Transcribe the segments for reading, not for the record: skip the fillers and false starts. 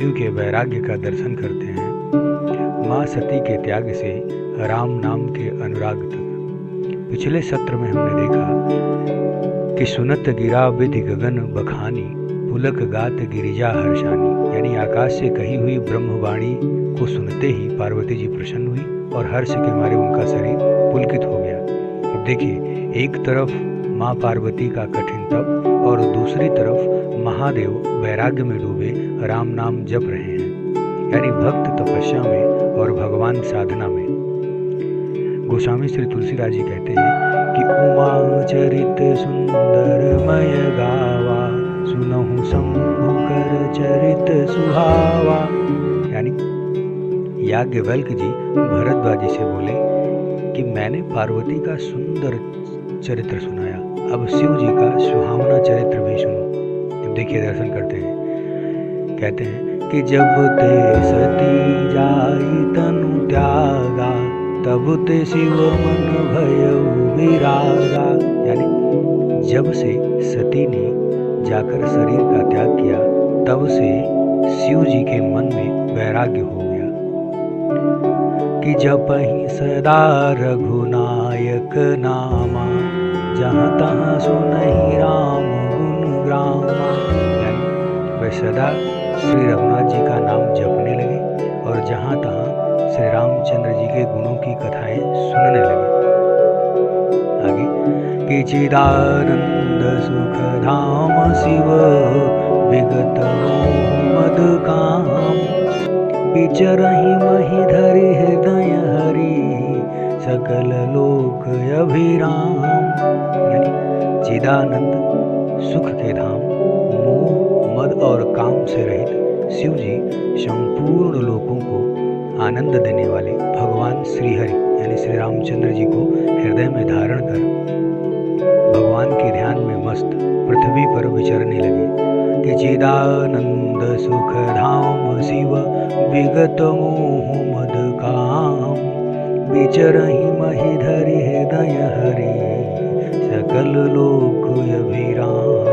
शिव के वैराग्य का दर्शन करते हैं, माँ सती के त्याग से राम नाम के अनुराग तक। पिछले सत्र में हमने देखा कि सुनत गिरा विधि गगन बखानी, पुलक गात गिरिजा हर्षानी, यानी आकाश से कही हुई ब्रह्मवाणी को सुनते ही पार्वती जी प्रसन्न हुई और हर्ष के मारे उनका शरीर पुलकित हो गया। अब देखिए, एक तरफ माँ पार्वती का कठिन तप और दूसरी तरफ महादेव वैराग्य में डूबे राम नाम जप रहे हैं, यानी भक्त तपस्या में और भगवान साधना में। गोस्वामी श्री तुलसीदास जी कहते हैं कि उमा चरित सुंदरमय गावा, सुनहु शंभु कर चरित सुहावा। यानी याज्ञवल्क्य जी भरद्वाज जी से बोले कि मैंने पार्वती का सुंदर चरित्र सुनाया, अब शिव जी का सुहावना चरित्र भी सुनो। अब देखिए, दर्शन करते हैं। कहते हैं कि जब ते सती जाई तनु त्यागा, तब ते शिव मन भयउ विरागा। यानी जब से सती ने जाकर शरीर का त्याग किया, तब से शिव जी के मन में वैराग्य हो गया कि जपहि सदा रघुनायक नामा, जहाँ तहाँ सुनहि राम गुण ग्रामा। यानी वह सदा श्री रघुनाथ जी का नाम जपने लगे और जहाँ तहाँ श्री रामचंद्र जी के गुणों की कथाएं सुनने लगे। आगे कि चिदानंद सुख धाम शिव, विगत मद काम, विचरहि महि धरि हृदय हरि, सकल लोक अभिराम। यानी चिदानंद सुख के धाम, मोह मद और काम से रहित शिव जी संपूर्ण लोकों को आनंद देने वाले भगवान श्रीहरि यानी श्री रामचंद्र जी को हृदय में धारण कर भगवान के ध्यान में मस्त पृथ्वी पर विचरने लगे कि चिदानंद सुख धाम शिव, विगत मोह मद काम, विचरहि महि धरि हृदय हरि, सकल लोक अभिराम।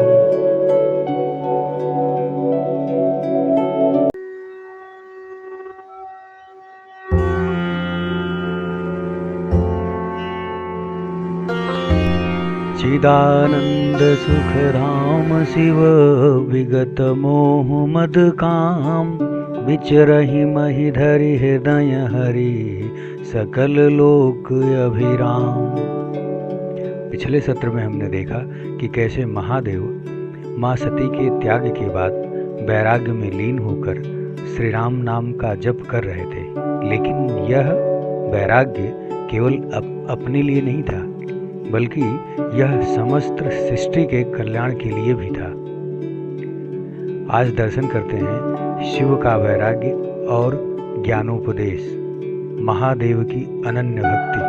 चिदानंद सुख धाम शिव, विगत मोह मद काम, विचरहि महि धरि हृदय हरि, सकल लोक अभिराम। पिछले सत्र में हमने देखा कि कैसे महादेव माँ सती के त्याग के बाद वैराग्य में लीन होकर श्री राम नाम का जप कर रहे थे, लेकिन यह वैराग्य केवल अपने लिए नहीं था, बल्कि यह समस्त सृष्टि के कल्याण के लिए भी था। आज दर्शन करते हैं शिव का वैराग्य और ज्ञानोपदेश, महादेव की अनन्य भक्ति।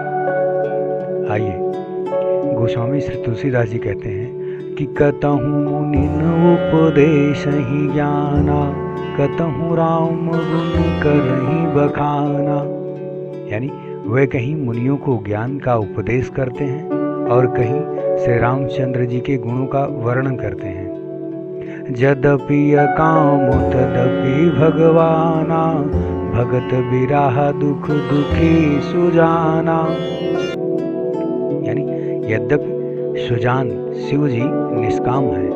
आइए, गोस्वामी श्री तुलसीदास जी कहते हैं कि कतहु मुनिन उपदेश ही ज्ञाना, कतहु राम गुण करहि बखाना। यानी वे कहीं मुनियों को ज्ञान का उपदेश करते हैं और कहीं श्री रामचंद्र जी के गुणों का वर्णन करते हैं। यद्यपि काम तदपि भगवाना, भगत बिराह दुख दुखी सुजाना। यानी यद्यपि सुजान शिव जी निष्काम है,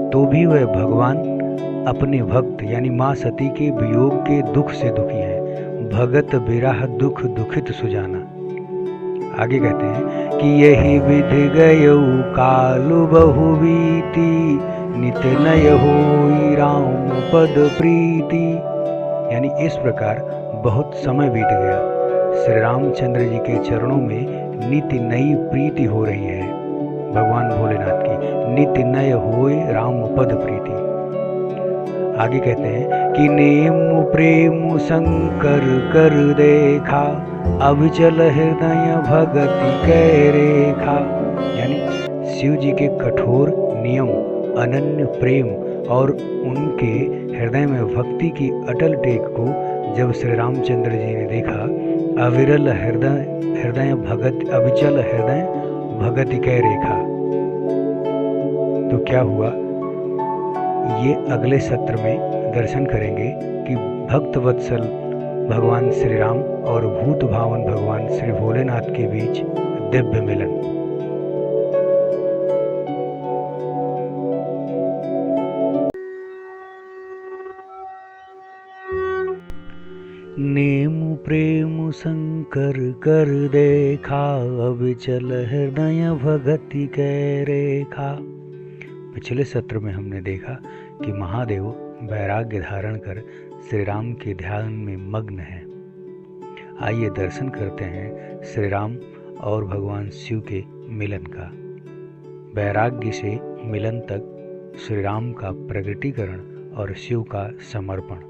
तो भी वह भगवान अपने भक्त यानी माँ सती के वियोग के दुख से दुखी है। भगत बिराह दुख दुखित सुजाना। आगे कहते हैं कि यही विधि गयौ कालु बहुबीति, नित नय होई राम पद प्रीति। यानी इस प्रकार बहुत समय बीत गया, श्री रामचंद्र जी के चरणों में नित्य नई प्रीति हो रही है भगवान भोलेनाथ की, नित्य नय होए राम पद प्रीति। आगे कहते हैं कि नेम प्रेम शंकर कर देखा, अविचल हृदय भगति कै रेखा। यानी शिव जी के कठोर नियम, अनन्य प्रेम और उनके हृदय में भक्ति की अटल टेक को जब श्री रामचंद्र जी ने देखा, अविरल हृदय भगत, अविचल हृदय भगति कै रेखा, तो क्या हुआ ये अगले सत्र में दर्शन करेंगे कि भक्त वत्सल भगवान श्री राम और भूत भावन भगवान श्री भोलेनाथ के बीच दिव्य मिलन। नेमु प्रेम शंकर कर देखा, अविचल हृदय भगति कै रेखा। पिछले सत्र में हमने देखा कि महादेव वैराग्य धारण कर श्री राम के ध्यान में मग्न हैं। आइए दर्शन करते हैं श्री राम और भगवान शिव के मिलन का। वैराग्य से मिलन तक श्री राम का प्रगटीकरण और शिव का समर्पण।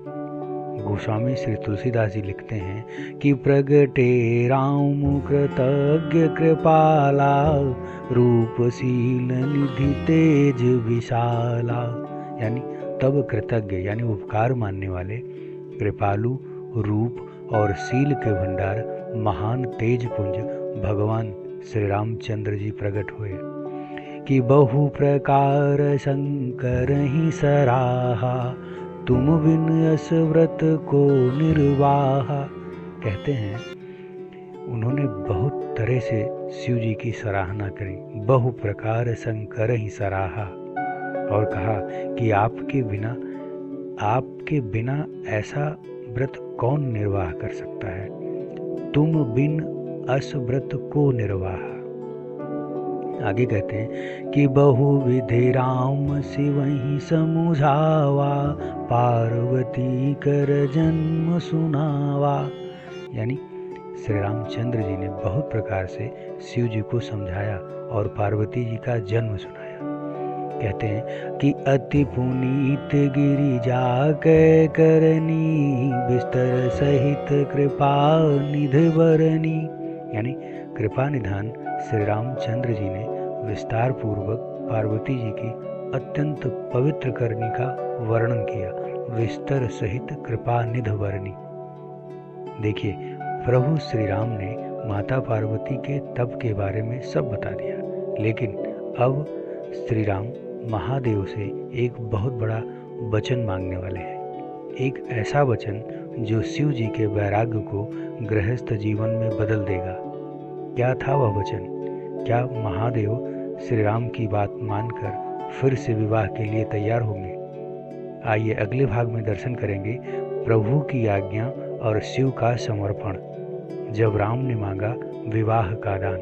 गोस्वामी श्री तुलसीदास जी लिखते हैं कि प्रगटे राम कृतज्ञ कृपाला, रूपशील निधि तेज विशाला। यानी तब कृतज्ञ यानी उपकार मानने वाले, कृपालु, रूप और शील के भंडार, महान तेज पुंज भगवान श्री रामचंद्र जी प्रकट हुए कि बहु प्रकार शंकर ही सराहा, तुम बिन यस व्रत को निर्वाह। कहते हैं उन्होंने बहुत तरह से शिव जी की सराहना करी, बहु प्रकार शंकर ही सराहा, और कहा कि आपके बिना ऐसा व्रत कौन निर्वाह कर सकता है, तुम बिन अस व्रत को निर्वाह। आगे कहते हैं कि बहुविधि राम शिवहि समुझावा, पार्वती कर जन्म सुनावा। यानी श्री रामचंद्र जी ने बहुत प्रकार से शिव जी को समझाया और पार्वती जी का जन्म सुनाया। कहते हैं कि अति पुनीत गिरिजा कै करनी, बिस्तर सहित कृपा निधि बरनी। यानी कृपा निधान श्री रामचंद्र जी ने विस्तार पूर्वक पार्वती जी की अत्यंत पवित्र करनी का वर्णन किया, विस्तर सहित कृपा निधि बरनी। देखिए प्रभु श्री राम ने माता पार्वती के तप के बारे में सब बता दिया, लेकिन अब श्री राम महादेव से एक बहुत बड़ा वचन मांगने वाले हैं। एक ऐसा वचन जो शिव जी के वैराग्य को गृहस्थ जीवन में बदल देगा। क्या था वह वचन? क्या महादेव श्री राम की बात मानकर फिर से विवाह के लिए तैयार होंगे? आइए अगले भाग में दर्शन करेंगे प्रभु की आज्ञा और शिव का समर्पण, जब राम ने मांगा विवाह का दान।